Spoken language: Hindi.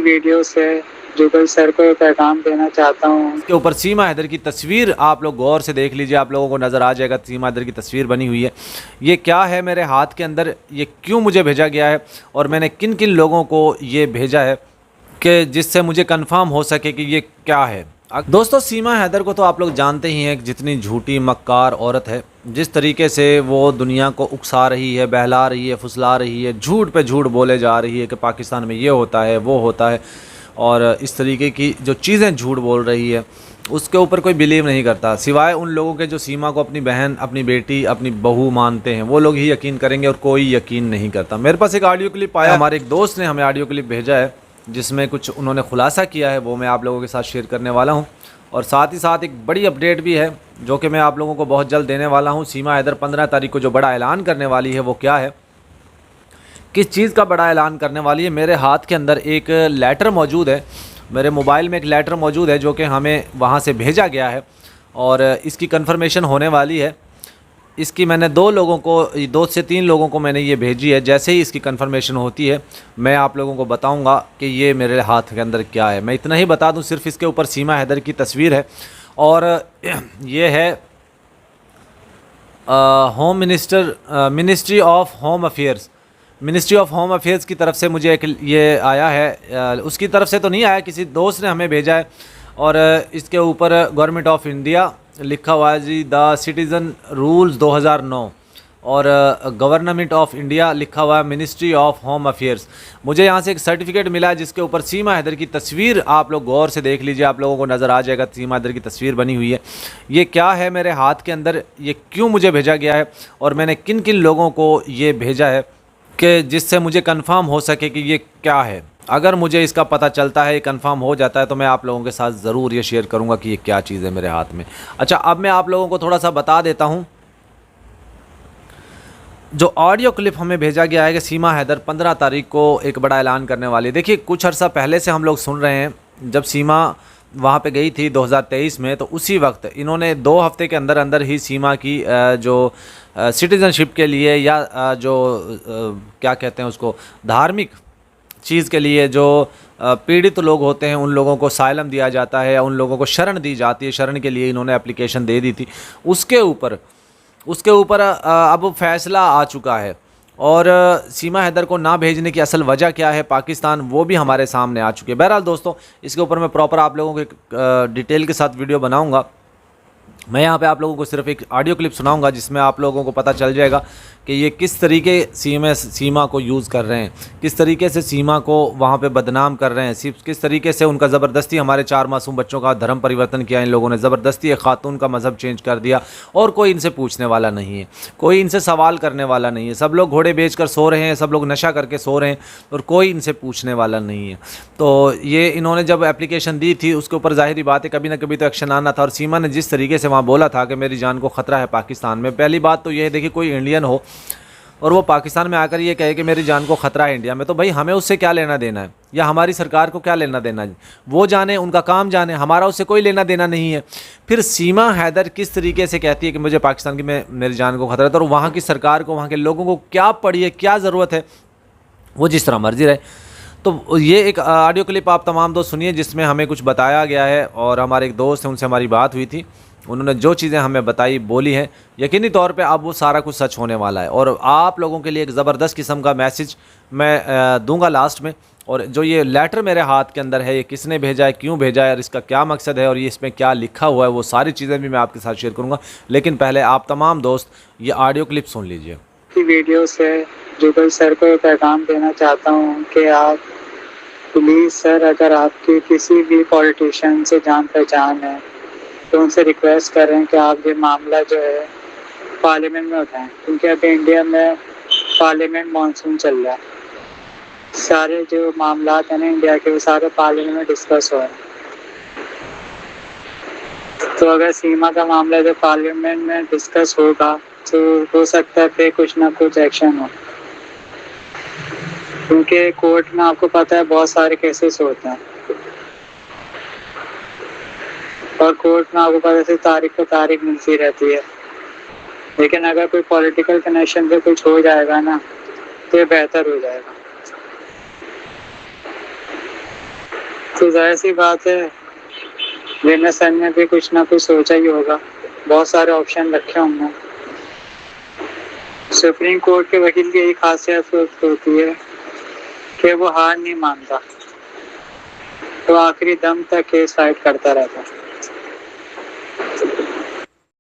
वीडियो से जुगल सर को पैगाम देना चाहता हूँ। इसके ऊपर सीमा हैदर की तस्वीर आप लोग गौर से देख लीजिए, आप लोगों को नज़र आ जाएगा सीमा हैदर की तस्वीर बनी हुई है। ये क्या है मेरे हाथ के अंदर, ये क्यों मुझे भेजा गया है और मैंने किन किन लोगों को ये भेजा है कि जिससे मुझे कंफर्म हो सके कि ये क्या है। दोस्तों, सीमा हैदर को तो आप लोग जानते ही हैं कि जितनी झूठी मक्कार औरत है, जिस तरीके से वो दुनिया को उकसा रही है, बहला रही है, फुसला रही है, झूठ पे झूठ बोले जा रही है कि पाकिस्तान में ये होता है वो होता है, और इस तरीके की जो चीज़ें झूठ बोल रही है उसके ऊपर कोई बिलीव नहीं करता, सिवाय उन लोगों के जो सीमा को अपनी बहन, अपनी बेटी, अपनी बहू मानते हैं। वो लोग ही यकीन करेंगे और कोई यकीन नहीं करता। मेरे पास एक ऑडियो क्लिप आया, हमारे एक दोस्त ने हमें ऑडियो क्लिप भेजा है जिसमें कुछ उन्होंने खुलासा किया है, वो मैं आप लोगों के साथ शेयर करने वाला हूं। और साथ ही साथ एक बड़ी अपडेट भी है जो कि मैं आप लोगों को बहुत जल्द देने वाला हूं। सीमा हैदर 15 तारीख को जो बड़ा ऐलान करने वाली है वो क्या है, किस चीज़ का बड़ा ऐलान करने वाली है। मेरे हाथ के अंदर एक लेटर मौजूद है, मेरे मोबाइल में एक लेटर मौजूद है जो कि हमें वहाँ से भेजा गया है और इसकी कंफर्मेशन होने वाली है। इसकी मैंने 2 से 3 लोगों को मैंने ये भेजी है। जैसे ही इसकी कंफर्मेशन होती है मैं आप लोगों को बताऊंगा कि ये मेरे हाथ के अंदर क्या है। मैं इतना ही बता दूं, सिर्फ इसके ऊपर सीमा हैदर की तस्वीर है और ये है home ministry of home affairs, ministry of home affairs की तरफ से मुझे एक ये आया है। उसकी तरफ से तो नहीं आया, किसी दोस्त ने हमें भेजा है। और इसके ऊपर गवर्नमेंट ऑफ इंडिया लिखा हुआ है जी, द सिटीज़न रूल्स 2009, और गवर्नमेंट ऑफ इंडिया लिखा हुआ है मिनिस्ट्री ऑफ होम अफेयर्स। मुझे यहाँ से एक सर्टिफिकेट मिला है जिसके ऊपर सीमा हैदर की तस्वीर आप लोग गौर से देख लीजिए, आप लोगों को नज़र आ जाएगा सीमा हैदर की तस्वीर बनी हुई है। ये क्या है मेरे हाथ के अंदर, ये क्यों मुझे भेजा गया है और मैंने किन किन लोगों को ये भेजा है कि जिससे मुझे कंफर्म हो सके कि ये क्या है। अगर मुझे इसका पता चलता है, ये कंफर्म हो जाता है, तो मैं आप लोगों के साथ ज़रूर ये शेयर करूंगा कि ये क्या चीज़ है मेरे हाथ में। अच्छा, अब मैं आप लोगों को थोड़ा सा बता देता हूं। जो ऑडियो क्लिप हमें भेजा गया है कि सीमा हैदर 15 तारीख को एक बड़ा ऐलान करने वाली है। देखिए, कुछ अर्सा पहले से हम लोग सुन रहे हैं, जब सीमा वहाँ पे गई थी 2023 में, तो उसी वक्त इन्होंने 2 हफ्ते के अंदर अंदर ही सीमा की जो सिटीज़नशिप के लिए या जो क्या कहते हैं उसको, धार्मिक चीज़ के लिए जो पीड़ित लोग होते हैं उन लोगों को साइलम दिया जाता है या उन लोगों को शरण दी जाती है, शरण के लिए इन्होंने एप्लीकेशन दे दी थी। उसके ऊपर अब फैसला आ चुका है और सीमा हैदर को ना भेजने की असल वजह क्या है पाकिस्तान, वो भी हमारे सामने आ चुकी है। बहरहाल दोस्तों, इसके ऊपर मैं प्रॉपर आप लोगों को एक डिटेल के साथ वीडियो बनाऊंगा। मैं यहाँ पे आप लोगों को सिर्फ एक ऑडियो क्लिप सुनाऊंगा जिसमें आप लोगों को पता चल जाएगा कि ये किस तरीके सीमा को यूज़ कर रहे हैं, किस तरीके से सीमा को वहाँ पे बदनाम कर रहे हैं, सिर्फ किस तरीके से उनका ज़बरदस्ती, हमारे 4 मासूम बच्चों का धर्म परिवर्तन किया इन लोगों ने, ज़बरदस्ती एक खातून का मज़हब चेंज कर दिया और कोई इनसे पूछने वाला नहीं है, कोई इनसे सवाल करने वाला नहीं है। सब लोग घोड़े बेच कर सो रहे हैं, सब लोग नशा करके सो रहे हैं और कोई इनसे पूछने वाला नहीं है। तो ये इन्होंने जब एप्लीकेशन दी थी उसके ऊपर ज़ाहिरी बात है कभी ना कभी तो एक्शन आना था। और सीमा ने जिस तरीके से वहाँ बोला था कि मेरी जान को ख़तरा है पाकिस्तान में, पहली बात तो ये है, देखिए, कोई इंडियन हो और वो पाकिस्तान में आकर ये कहे कि मेरी जान को ख़तरा है इंडिया में, तो भाई हमें उससे क्या लेना देना है, या हमारी सरकार को क्या लेना देना है, वो जाने, उनका काम जाने, हमारा उससे कोई लेना देना नहीं है। फिर सीमा हैदर किस तरीके से कहती है कि मुझे पाकिस्तान की मेरी जान को ख़तरा है, तो वहाँ की सरकार को, वहाँ के लोगों को क्या पड़ी है, क्या ज़रूरत है, वो जिस तरह मर्जी रहे। तो ये एक ऑडियो क्लिप आप तमाम दोस्त सुनिए जिसमें हमें कुछ बताया गया है और हमारे एक दोस्त हैं उनसे हमारी बात हुई थी, उन्होंने जो चीज़ें हमें बताई, बोली हैं, यकीनी तौर पे अब वो सारा कुछ सच होने वाला है। और आप लोगों के लिए एक ज़बरदस्त किस्म का मैसेज मैं दूंगा लास्ट में। और जो ये लेटर मेरे हाथ के अंदर है, ये किसने भेजा है, क्यों भेजा है और इसका क्या मकसद है और ये इसमें क्या लिखा हुआ है, वो सारी चीज़ें भी मैं आपके साथ शेयर करूँगा। लेकिन पहले आप तमाम दोस्त ये ऑडियो क्लिप सुन लीजिए। वीडियो से जुगल सर को पैगाम देना चाहता हूँ कि आप प्लीज़ सर, अगर आपकी किसी भी पॉलिटिशियन से जान पहचान है तो उनसे रिक्वेस्ट कर रहे हैं कि आप ये मामला जो है पार्लियामेंट में उठाएं, क्योंकि अभी इंडिया में पार्लियामेंट मॉनसून चल रहा है। सारे जो मामला है ना इंडिया के, वो सारे पार्लियामेंट में डिस्कस हो रहे हैं। तो अगर सीमा का मामला जो पार्लियामेंट में डिस्कस होगा तो हो सकता है फिर कुछ ना कुछ एक्शन हो, क्योंकि कोर्ट में आपको पता है बहुत सारे केसेस होते हैं और कोर्ट में आपको पता है तारीख पे तारीख मिलती रहती है। लेकिन अगर कोई पॉलिटिकल कनेक्शन पे कुछ हो जाएगा ना तो ये बेहतर हो जाएगा। तो जाहिर सी बात है विनय सर ने भी कुछ ना कुछ सोचा ही होगा, बहुत सारे ऑप्शन रखे होंगे। सुप्रीम कोर्ट के वकील की यही खासियत होती है कि वो हार नहीं मानता, तो आखिरी दम तक केस फाइट करता रहता है।